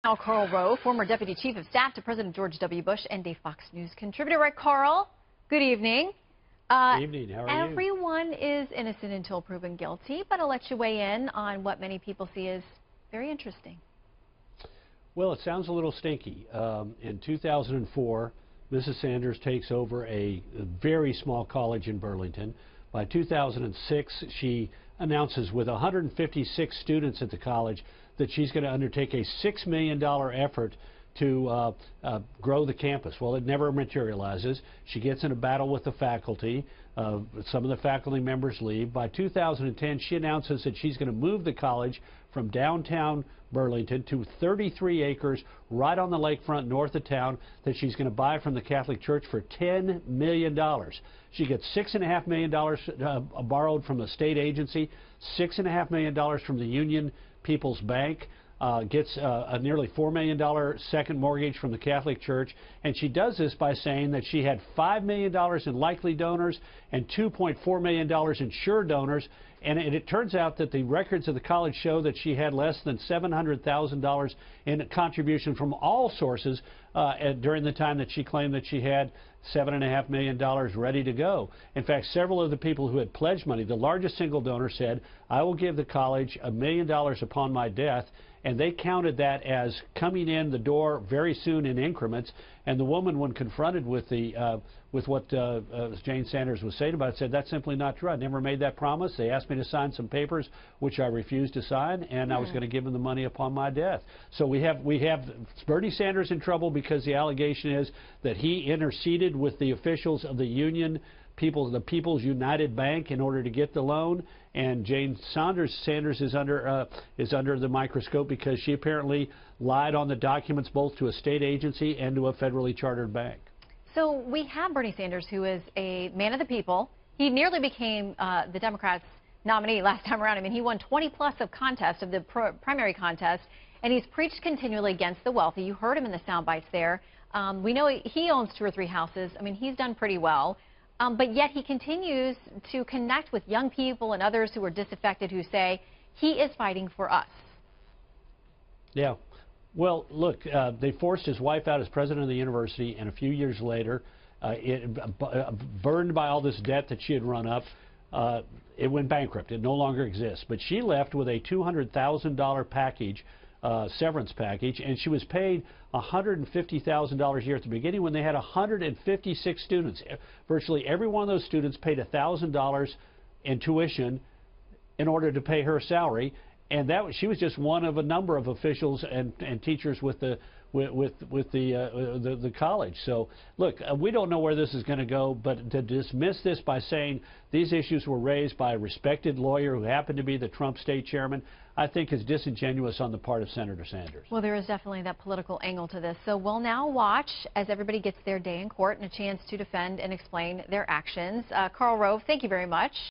Now, Karl Rove, former Deputy Chief of Staff to President George W. Bush and a Fox News contributor. Right, Karl? Good evening. Good evening. How are you? Everyone is innocent until proven guilty, but I'll let you weigh in on what many people see as very interesting. Well, it sounds a little stinky. In 2004, Mrs. Sanders takes over a very small college in Burlington. By 2006, she announces with 156 students at the college that she's going to undertake a $6 million effort to grow the campus. Well, it never materializes. She gets in a battle with the faculty. Some of the faculty members leave. By 2010, she announces that she's going to move the college from downtown Burlington to 33 acres right on the lakefront north of town that she's going to buy from the Catholic Church for $10 million. She gets $6.5 million borrowed from a state agency, $6.5 million from the Union People's Bank, gets a nearly $4 million second mortgage from the Catholic Church, and she does this by saying that she had $5 million in likely donors and $2.4 million in sure donors, and it turns out that the records of the college show that she had less than $700,000 in contribution from all sources during the time that she claimed that she had $7.5 million ready to go. In fact, several of the people who had pledged money, the largest single donor said, "I will give the college $1 million upon my death," and they counted that as coming in the door very soon in increments. And the woman, when confronted with what Jane Sanders was saying about it, said, "That's simply not true. I never made that promise. They asked me to sign some papers, which I refused to sign, and I was going to give them the money upon my death." So we have Bernie Sanders in trouble because the allegation is that he interceded with the officials of the Union the People's United Bank in order to get the loan, and Jane Sanders is under the microscope because she apparently lied on the documents both to a state agency and to a federally chartered bank. So we have Bernie Sanders, who is a man of the people. He nearly became the Democrats' nominee last time around. I mean, he won 20+ of contests, of the primary contest, and he's preached continually against the wealthy. You heard him in the sound bites there. We know he owns 2 or 3 houses. I mean, he's done pretty well. But yet he continues to connect with young people and others who are disaffected who say he is fighting for us. Yeah. Well, look, they forced his wife out as president of the university, and a few years later, burdened by all this debt that she had run up, it went bankrupt. It no longer exists. But she left with a $200,000 package, severance package, and she was paid $150,000 a year at the beginning when they had 156 students. Virtually every one of those students paid $1,000 in tuition in order to pay her salary, and she was just one of a number of officials and teachers with the college. So look, we don't know where this is going to go, but to dismiss this by saying these issues were raised by a respected lawyer who happened to be the Trump state chairman, I think is disingenuous on the part of Senator Sanders. Well, there is definitely that political angle to this. So we'll now watch as everybody gets their day in court and a chance to defend and explain their actions. Karl Rove, thank you very much.